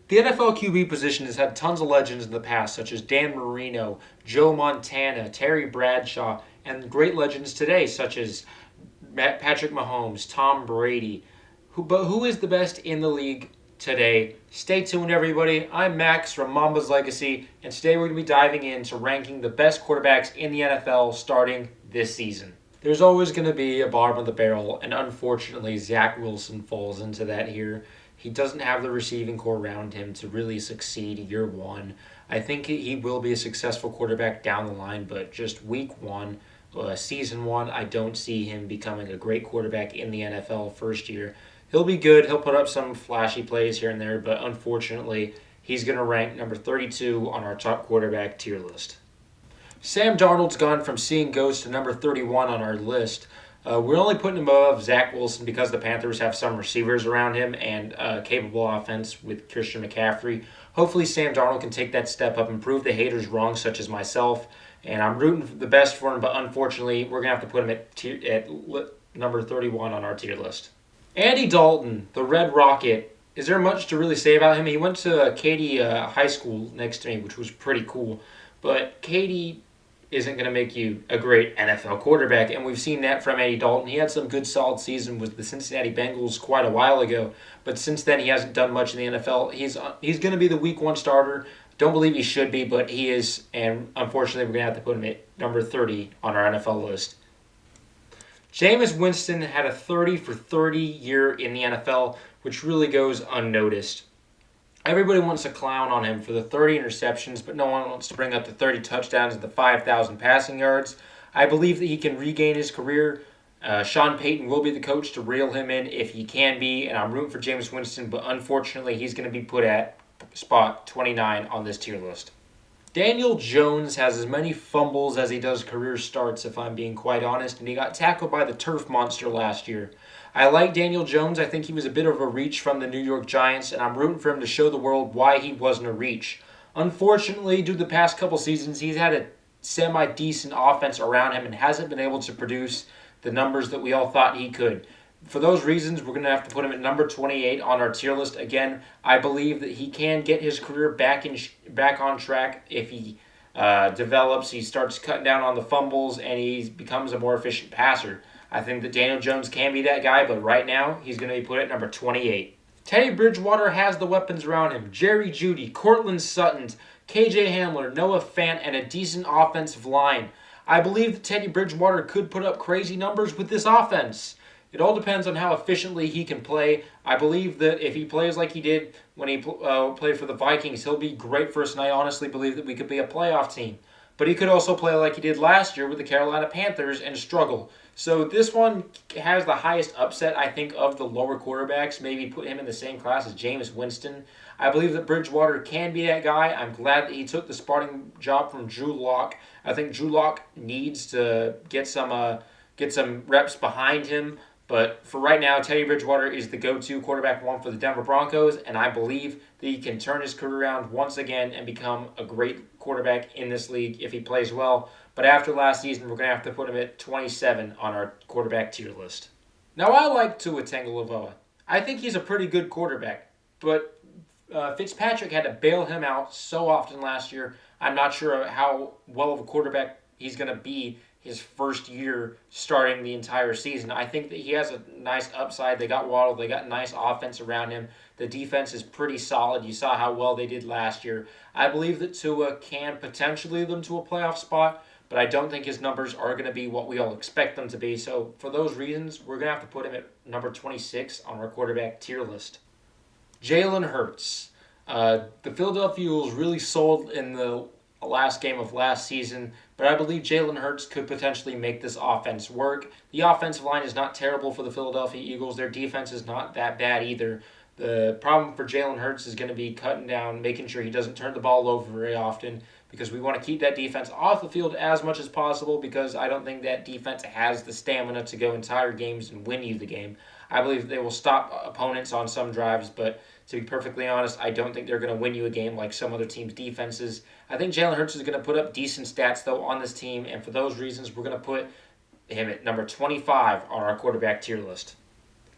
The NFL QB position has had tons of legends in the past, such as Dan Marino, Joe Montana, Terry Bradshaw, and great legends today, such as Patrick Mahomes, Tom Brady. But who is the best in the league today? Stay tuned, everybody. I'm Max from Mamba's Legacy, and today we're going to be diving into ranking the best quarterbacks in the NFL starting this season. There's always going to be a bottom of the barrel, and unfortunately, Zach Wilson falls into that here. He doesn't have the receiving core around him to really succeed year one. I think he will be a successful quarterback down the line, but just week one, season one, I don't see him becoming a great quarterback in the NFL first year. He'll be good. He'll put up some flashy plays here and there, but unfortunately, he's going to rank number 32 on our top quarterback tier list. Sam Darnold's gone from seeing ghosts to number 31 on our list. We're only putting him above Zach Wilson because the Panthers have some receivers around him and a capable offense with Christian McCaffrey. Hopefully Sam Darnold can take that step up and prove the haters wrong, such as myself. And I'm rooting for the best for him, but unfortunately, we're going to have to put him at number 31 on our tier list. Andy Dalton, the Red Rocket. Is there much to really say about him? He went to Katy High School next to me, which was pretty cool. But Katy isn't going to make you a great NFL quarterback, and we've seen that from Andy Dalton. He had some good solid season with the Cincinnati Bengals quite a while ago, but since then he hasn't done much in the NFL. He's going to be the week one starter. Don't believe he should be, but he is, and unfortunately we're going to have to put him at number 30 on our NFL list. Jameis Winston had a 30 for 30 year in the NFL, which really goes unnoticed. Everybody wants to clown on him for the 30 interceptions, but no one wants to bring up the 30 touchdowns and the 5,000 passing yards. I believe that he can regain his career. Sean Payton will be the coach to reel him in if he can be, and I'm rooting for Jameis Winston, but unfortunately he's going to be put at spot 29 on this tier list. Daniel Jones has as many fumbles as he does career starts, if I'm being quite honest, and he got tackled by the turf monster last year. I like Daniel Jones. I think he was a bit of a reach from the New York Giants, and I'm rooting for him to show the world why he wasn't a reach. Unfortunately, due to the past couple seasons, he's had a semi-decent offense around him and hasn't been able to produce the numbers that we all thought he could. For those reasons, we're going to have to put him at number 28 on our tier list. Again, I believe that he can get his career back on track if he develops, he starts cutting down on the fumbles, and he becomes a more efficient passer. I think that Daniel Jones can be that guy, but right now, he's going to be put at number 28. Teddy Bridgewater has the weapons around him. Jerry Jeudy, Cortland Sutton, KJ Hamler, Noah Fant, and a decent offensive line. I believe that Teddy Bridgewater could put up crazy numbers with this offense. It all depends on how efficiently he can play. I believe that if he plays like he did when he played for the Vikings, he'll be great for us, and I honestly believe that we could be a playoff team. But he could also play like he did last year with the Carolina Panthers and struggle. So this one has the highest upset, I think, of the lower quarterbacks. Maybe put him in the same class as Jameis Winston. I believe that Bridgewater can be that guy. I'm glad that he took the starting job from Drew Lock. I think Drew Lock needs to get some reps behind him. But for right now, Teddy Bridgewater is the go-to quarterback one for the Denver Broncos, and I believe that he can turn his career around once again and become a great quarterback in this league if he plays well. But after last season, we're going to have to put him at 27 on our quarterback tier list. Now, I like Tua Tagovailoa. I think he's a pretty good quarterback, but Fitzpatrick had to bail him out so often last year. I'm not sure how well of a quarterback he's going to be his first year starting the entire season. I think that he has a nice upside. They got Waddle. They got nice offense around him. The defense is pretty solid. You saw how well they did last year. I believe that Tua can potentially lead them to a playoff spot, but I don't think his numbers are going to be what we all expect them to be. So for those reasons, we're going to have to put him at number 26 on our quarterback tier list. Jalen Hurts. The Philadelphia Eagles really sold in the last game of last season, but I believe Jalen Hurts could potentially make this offense work. The offensive line is not terrible for the Philadelphia Eagles. Their defense is not that bad either. The problem for Jalen Hurts is going to be cutting down, making sure he doesn't turn the ball over very often, because we want to keep that defense off the field as much as possible, because I don't think that defense has the stamina to go entire games and win you the game. I believe they will stop opponents on some drives, but to be perfectly honest, I don't think they're going to win you a game like some other teams' defenses. I think Jalen Hurts is going to put up decent stats, though, on this team, and for those reasons, we're going to put him at number 25 on our quarterback tier list.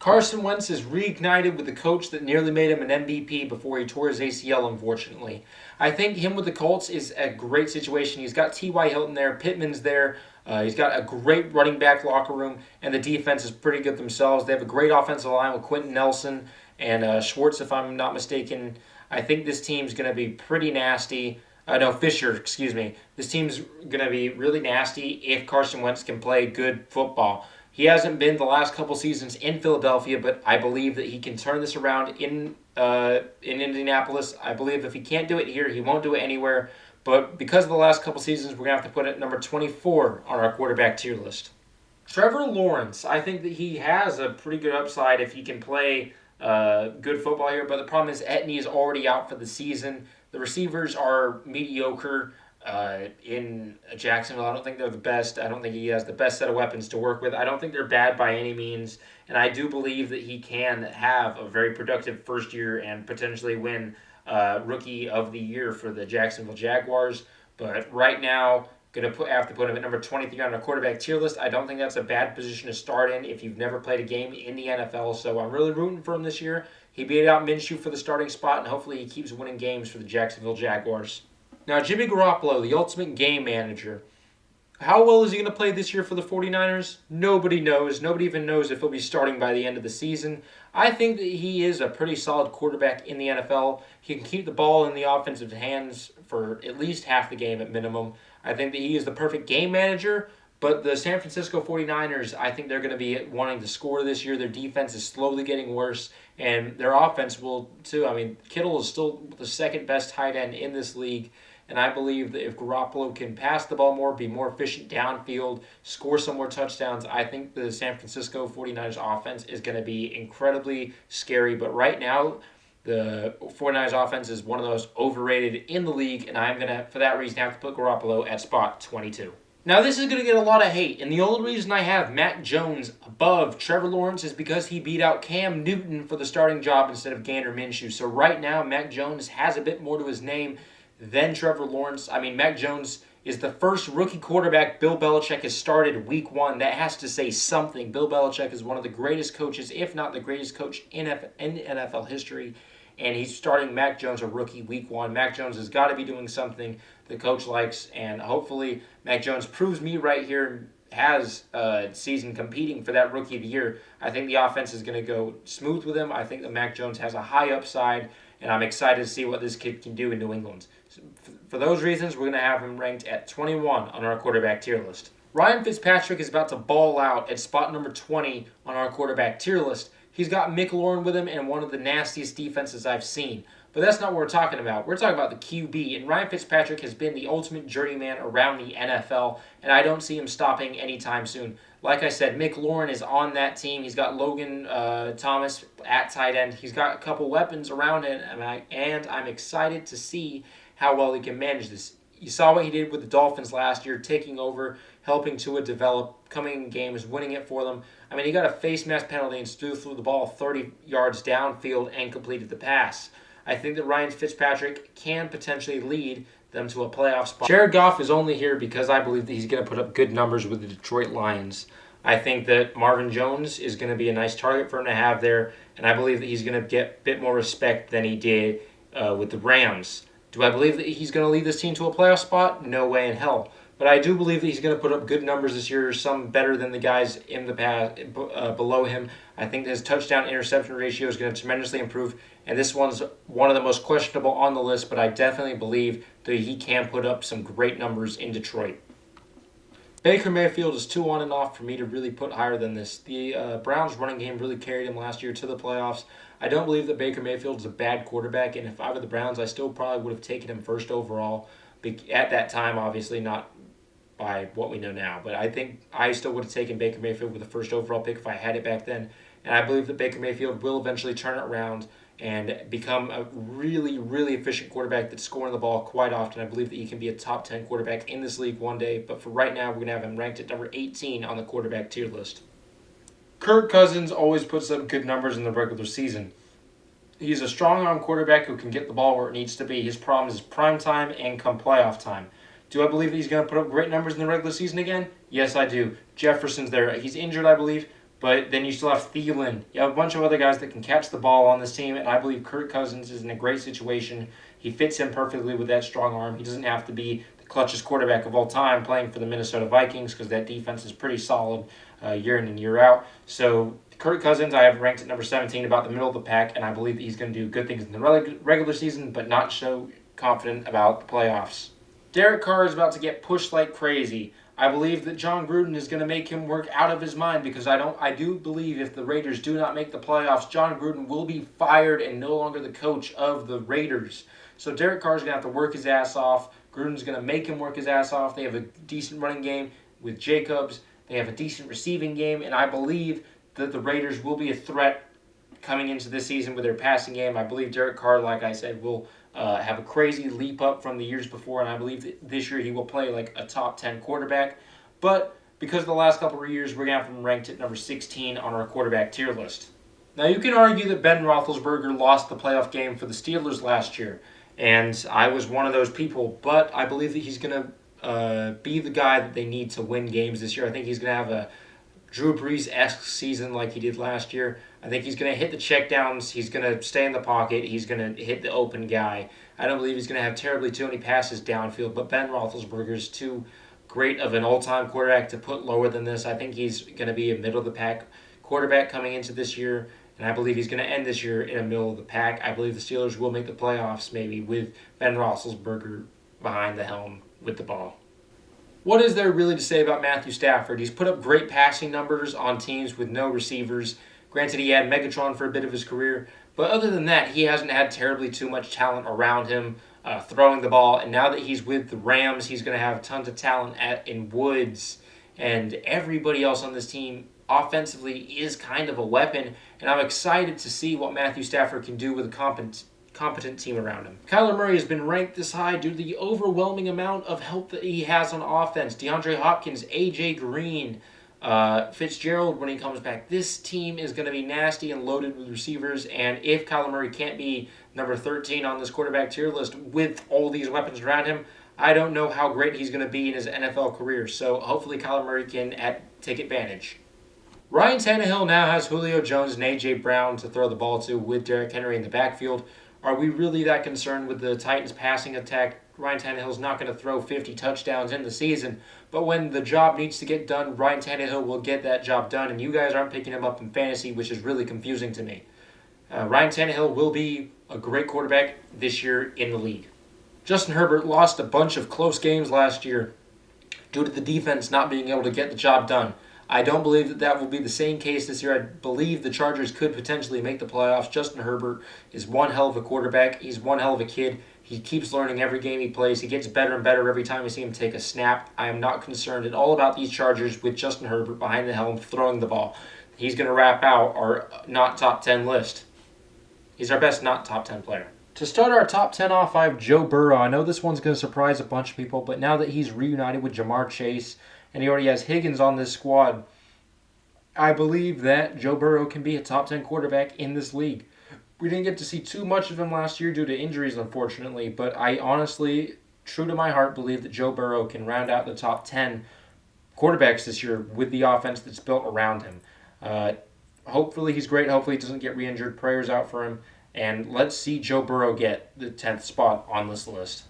Carson Wentz is reignited with the coach that nearly made him an MVP before he tore his ACL, unfortunately. I think him with the Colts is a great situation. He's got T.Y. Hilton there, Pittman's there. He's got a great running back locker room, and the defense is pretty good themselves. They have a great offensive line with Quentin Nelson and Schwartz, if I'm not mistaken. I think this team's going to be pretty nasty. No, Fisher, excuse me. This team's going to be really nasty if Carson Wentz can play good football. He hasn't been the last couple seasons in Philadelphia, but I believe that he can turn this around in Indianapolis. I believe if he can't do it here, he won't do it anywhere. But because of the last couple seasons, we're going to have to put it at number 24 on our quarterback tier list. Trevor Lawrence, I think that he has a pretty good upside if he can play good football here. But the problem is Etney is already out for the season. The receivers are mediocre. In Jacksonville, I don't think they're the best. I don't think he has the best set of weapons to work with. I don't think they're bad by any means, and I do believe that he can have a very productive first year and potentially win Rookie of the Year for the Jacksonville Jaguars. But right now, have to put him at number 23 on our quarterback tier list. I don't think that's a bad position to start in if you've never played a game in the NFL. So I'm really rooting for him this year. He beat out Minshew for the starting spot, and hopefully he keeps winning games for the Jacksonville Jaguars. Now, Jimmy Garoppolo, the ultimate game manager. How well is he going to play this year for the 49ers? Nobody knows. Nobody even knows if he'll be starting by the end of the season. I think that he is a pretty solid quarterback in the NFL. He can keep the ball in the offensive hands for at least half the game at minimum. I think that he is the perfect game manager, but the San Francisco 49ers, I think they're going to be wanting to score this year. Their defense is slowly getting worse, and their offense will too. I mean, Kittle is still the second best tight end in this league. And I believe that if Garoppolo can pass the ball more, be more efficient downfield, score some more touchdowns, I think the San Francisco 49ers offense is going to be incredibly scary. But right now, the 49ers offense is one of the most overrated in the league, and I'm going to, for that reason, have to put Garoppolo at spot 22. Now, this is going to get a lot of hate, and the only reason I have Mac Jones above Trevor Lawrence is because he beat out Cam Newton for the starting job instead of Gander Minshew. So right now, Mac Jones has a bit more to his name than Trevor Lawrence. I mean, Mac Jones is the first rookie quarterback Bill Belichick has started week one. That has to say something. Bill Belichick is one of the greatest coaches, if not the greatest coach in NFL history, and he's starting Mac Jones, a rookie, week one. Mac Jones has got to be doing something the coach likes, and hopefully Mac Jones proves me right here and has a season competing for that Rookie of the Year. I think the offense is going to go smooth with him. I think that Mac Jones has a high upside, and I'm excited to see what this kid can do in New England. For those reasons, we're going to have him ranked at 21 on our quarterback tier list. Ryan Fitzpatrick is about to ball out at spot number 20 on our quarterback tier list. He's got McLaurin with him and one of the nastiest defenses I've seen. But that's not what we're talking about. We're talking about the QB, and Ryan Fitzpatrick has been the ultimate journeyman around the NFL, and I don't see him stopping anytime soon. Like I said, McLaurin is on that team. He's got Logan Thomas at tight end. He's got a couple weapons around it, and I'm excited to see how well he can manage this. You saw what he did with the Dolphins last year, taking over, helping Tua develop, coming in games, winning it for them. I mean, he got a face mask penalty and threw the ball 30 yards downfield and completed the pass. I think that Ryan Fitzpatrick can potentially lead them to a playoff spot. Jared Goff is only here because I believe that he's going to put up good numbers with the Detroit Lions. I think that Marvin Jones is going to be a nice target for him to have there, and I believe that he's going to get a bit more respect than he did with the Rams. Do I believe that he's going to lead this team to a playoff spot? No way in hell. But I do believe that he's going to put up good numbers this year, some better than the guys in the past below him. I think his touchdown-interception ratio is going to tremendously improve, and this one's one of the most questionable on the list, but I definitely believe that he can put up some great numbers in Detroit. Baker Mayfield is too on and off for me to really put higher than this. The Browns' running game really carried him last year to the playoffs. I don't believe that Baker Mayfield is a bad quarterback, and if I were the Browns, I still probably would have taken him first overall. At that time, obviously, not by what we know now, but I think I still would have taken Baker Mayfield with the first overall pick if I had it back then, and I believe that Baker Mayfield will eventually turn it around and become a really, really efficient quarterback that's scoring the ball quite often. I believe that he can be a top 10 quarterback in this league one day, but for right now, we're going to have him ranked at number 18 on the quarterback tier list. Kirk Cousins always puts up good numbers in the regular season. He's a strong-arm quarterback who can get the ball where it needs to be. His problem is prime time and come playoff time. Do I believe that he's going to put up great numbers in the regular season again? Yes, I do. Jefferson's there. He's injured, I believe, But then you still have Thielen. You have a bunch of other guys that can catch the ball on this team, and I believe Kirk Cousins is in a great situation. He fits in perfectly with that strong arm. He doesn't have to be the clutchest quarterback of all time playing for the Minnesota Vikings because that defense is pretty solid year in and year out. So Kirk Cousins, I have ranked at number 17, about the middle of the pack, and I believe that he's going to do good things in the regular season, but not so confident about the playoffs. Derek Carr is about to get pushed like crazy. I believe that John Gruden is going to make him work out of his mind because I do believe if the Raiders do not make the playoffs, John Gruden will be fired and no longer the coach of the Raiders. So Derek Carr is going to have to work his ass off. Gruden's going to make him work his ass off. They have a decent running game with Jacobs. They have a decent receiving game, and I believe that the Raiders will be a threat coming into this season with their passing game. I believe Derek Carr, like I said, will have a crazy leap up from the years before, and I believe that this year he will play like a top 10 quarterback. But because of the last couple of years, we're going to have him ranked at number 16 on our quarterback tier list. Now, you can argue that Ben Roethlisberger lost the playoff game for the Steelers last year, and I was one of those people, but I believe that he's going to be the guy that they need to win games this year. I think he's going to have a Drew Brees-esque season like he did last year. I think he's going to hit the checkdowns. He's going to stay in the pocket. He's going to hit the open guy. I don't believe he's going to have terribly too many passes downfield, but Ben Roethlisberger is too great of an all-time quarterback to put lower than this. I think he's going to be a middle-of-the-pack quarterback coming into this year, and I believe he's going to end this year in the middle of the pack. I believe the Steelers will make the playoffs maybe with Ben Roethlisberger behind the helm with the ball. What is there really to say about Matthew Stafford? He's put up great passing numbers on teams with no receivers. Granted, he had Megatron for a bit of his career, but other than that, he hasn't had terribly too much talent around him throwing the ball. And now that he's with the Rams, he's going to have tons of talent in Woods, and everybody else on this team offensively is kind of a weapon. And I'm excited to see what Matthew Stafford can do with a competent team around him. Kyler Murray has been ranked this high due to the overwhelming amount of help that he has on offense. DeAndre Hopkins, A.J. Green, Fitzgerald when he comes back. This team is going to be nasty and loaded with receivers, and if Kyler Murray can't be number 13 on this quarterback tier list with all these weapons around him, I don't know how great he's going to be in his NFL career. So hopefully Kyler Murray can take advantage. Ryan Tannehill now has Julio Jones and A.J. Brown to throw the ball to with Derrick Henry in the backfield. Are we really that concerned with the Titans' passing attack? Ryan Tannehill's not going to throw 50 touchdowns in the season, but when the job needs to get done, Ryan Tannehill will get that job done, and you guys aren't picking him up in fantasy, which is really confusing to me. Ryan Tannehill will be a great quarterback this year in the league. Justin Herbert lost a bunch of close games last year due to the defense not being able to get the job done. I don't believe that will be the same case this year. I believe the Chargers could potentially make the playoffs. Justin Herbert is one hell of a quarterback. He's one hell of a kid. He keeps learning every game he plays. He gets better and better every time we see him take a snap. I am not concerned at all about these Chargers with Justin Herbert behind the helm throwing the ball. He's going to wrap out our not top 10 list. He's our best not top 10 player. To start our top 10 off, I have Joe Burrow. I know this one's going to surprise a bunch of people, but now that he's reunited with Jamar Chase, and he already has Higgins on this squad, I believe that Joe Burrow can be a top 10 quarterback in this league. We didn't get to see too much of him last year due to injuries, unfortunately, but I honestly, true to my heart, believe that Joe Burrow can round out the top 10 quarterbacks this year with the offense that's built around him. Hopefully he's great. Hopefully he doesn't get re-injured. Prayers out for him. And let's see Joe Burrow get the 10th spot on this list.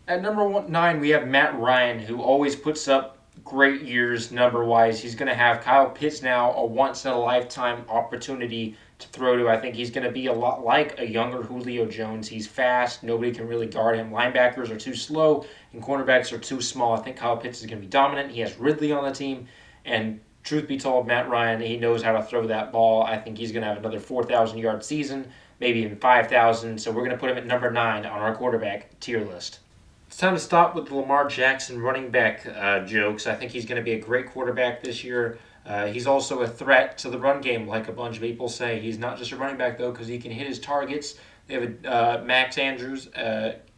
At number 9, we have Matt Ryan, who always puts up great years number-wise. He's going to have Kyle Pitts now, a once-in-a-lifetime opportunity to throw to. I think he's going to be a lot like a younger Julio Jones. He's fast. Nobody can really guard him. Linebackers are too slow, and cornerbacks are too small. I think Kyle Pitts is going to be dominant. He has Ridley on the team, and truth be told, Matt Ryan, he knows how to throw that ball. I think he's going to have another 4,000-yard season, maybe even 5,000, so we're going to put him at number 9 on our quarterback tier list. It's time to stop with the Lamar Jackson running back jokes. I think he's going to be a great quarterback this year. He's also a threat to the run game, like a bunch of people say. He's not just a running back, though, because he can hit his targets. They have Max Andrews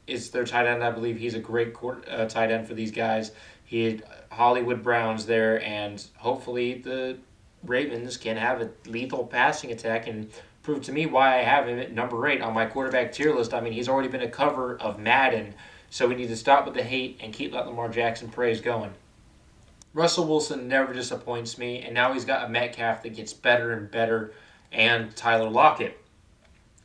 is their tight end. I believe he's a great tight end for these guys. He had Hollywood Browns there, and hopefully the Ravens can have a lethal passing attack and prove to me why I have him at number 8 on my quarterback tier list. I mean, he's already been a cover of Madden. So we need to stop with the hate and keep that Lamar Jackson praise going. Russell Wilson never disappoints me, and now he's got a Metcalf that gets better and better, and Tyler Lockett.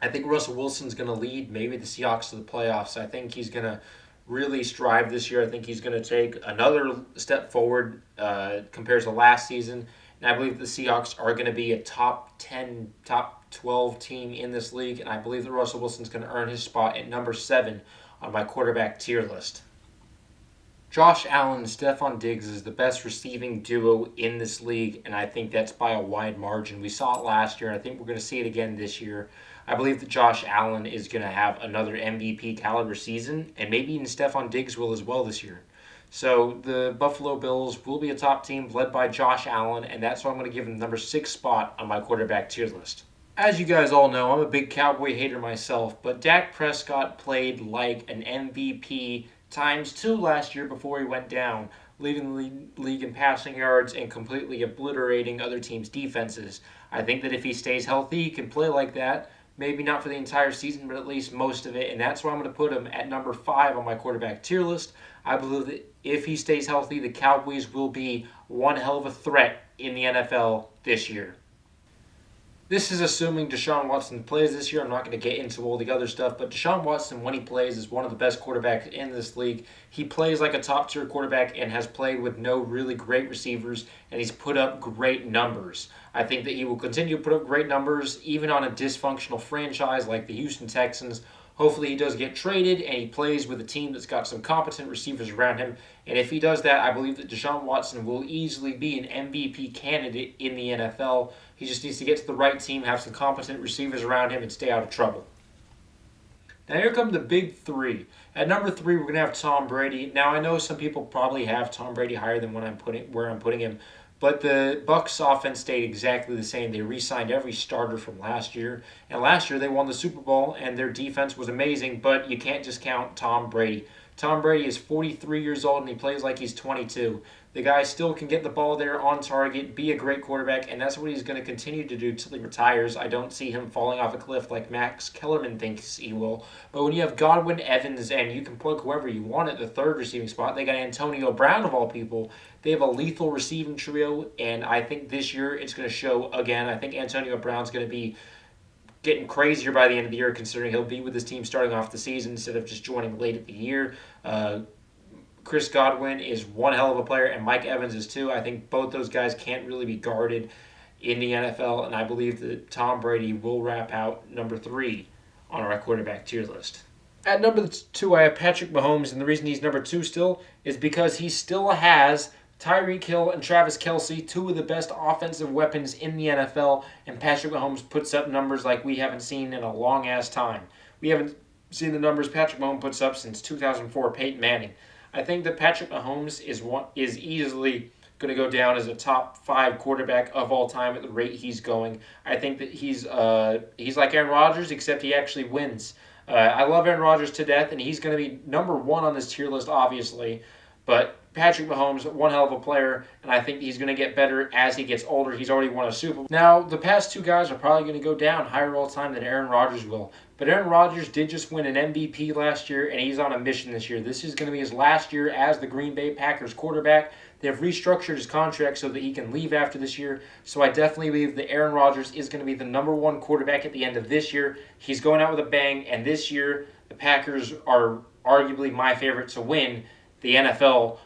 I think Russell Wilson's going to lead maybe the Seahawks to the playoffs. I think he's going to really strive this year. I think he's going to take another step forward compared to last season. And I believe the Seahawks are going to be a top 10, top 12 team in this league. And I believe that Russell Wilson's going to earn his spot at number 7 on my quarterback tier list. Josh Allen and Stephon Diggs is the best receiving duo in this league, and I think that's by a wide margin. We saw it last year, and I think we're going to see it again this year. I believe that Josh Allen is going to have another MVP caliber season, and maybe even Stephon Diggs will as well this year. So the Buffalo Bills will be a top team led by Josh Allen, and that's why I'm going to give him the number 6 spot on my quarterback tier list. As you guys all know, I'm a big Cowboy hater myself, but Dak Prescott played like an MVP times 2 last year before he went down, leading the league in passing yards and completely obliterating other teams' defenses. I think that if he stays healthy, he can play like that. Maybe not for the entire season, but at least most of it, and that's why I'm going to put him at number 5 on my quarterback tier list. I believe that if he stays healthy, the Cowboys will be one hell of a threat in the NFL this year. This is assuming Deshaun Watson plays this year. I'm not going to get into all the other stuff, but Deshaun Watson, when he plays, is one of the best quarterbacks in this league. He plays like a top-tier quarterback and has played with no really great receivers, and he's put up great numbers. I think that he will continue to put up great numbers, even on a dysfunctional franchise like the Houston Texans. Hopefully he does get traded and he plays with a team that's got some competent receivers around him. And if he does that, I believe that Deshaun Watson will easily be an MVP candidate in the NFL. He just needs to get to the right team, have some competent receivers around him, and stay out of trouble. Now here come the big 3. At number 3, we're going to have Tom Brady. Now I know some people probably have Tom Brady higher than where I'm putting him. But the Bucs offense stayed exactly the same. They re-signed every starter from last year. And last year they won the Super Bowl and their defense was amazing, but you can't discount Tom Brady. Tom Brady is 43 years old and he plays like he's 22. The guy still can get the ball there on target, be a great quarterback, and that's what he's going to continue to do until he retires. I don't see him falling off a cliff like Max Kellerman thinks he will. But when you have Godwin, Evans, and you can plug whoever you want at the 3rd receiving spot, they got Antonio Brown of all people. They have a lethal receiving trio, and I think this year it's going to show again. I think Antonio Brown's going to be getting crazier by the end of the year, considering he'll be with his team starting off the season instead of just joining late at the year. Chris Godwin is one hell of a player, and Mike Evans is too. I think both those guys can't really be guarded in the NFL, and I believe that Tom Brady will wrap out number 3 on our quarterback tier list. At number 2, I have Patrick Mahomes, and the reason he's number 2 still is because he still has Tyreek Hill and Travis Kelce, 2 of the best offensive weapons in the NFL, and Patrick Mahomes puts up numbers like we haven't seen in a long-ass time. We haven't seen the numbers Patrick Mahomes puts up since 2004 Peyton Manning. I think that Patrick Mahomes is easily going to go down as a top 5 quarterback of all time at the rate he's going. I think that he's like Aaron Rodgers, except he actually wins. I love Aaron Rodgers to death, and he's going to be number 1 on this tier list, obviously. But Patrick Mahomes, one hell of a player, and I think he's going to get better as he gets older. He's already won a Super Bowl. Now, the past 2 guys are probably going to go down higher all time than Aaron Rodgers will. But Aaron Rodgers did just win an MVP last year, and he's on a mission this year. This is going to be his last year as the Green Bay Packers quarterback. They have restructured his contract so that he can leave after this year. So I definitely believe that Aaron Rodgers is going to be the number 1 quarterback at the end of this year. He's going out with a bang, and this year the Packers are arguably my favorite to win the NFL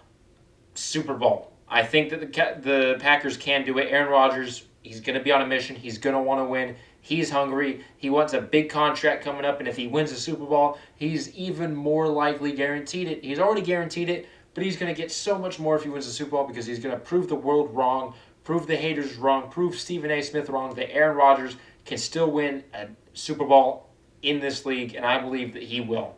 Super Bowl. I think that the Packers can do it. Aaron Rodgers, he's going to be on a mission. He's going to want to win. He's hungry. He wants a big contract coming up, and if he wins the Super Bowl, he's even more likely guaranteed it. He's already guaranteed it, but he's going to get so much more if he wins the Super Bowl because he's going to prove the world wrong, prove the haters wrong, prove Stephen A. Smith wrong, that Aaron Rodgers can still win a Super Bowl in this league, and I believe that he will.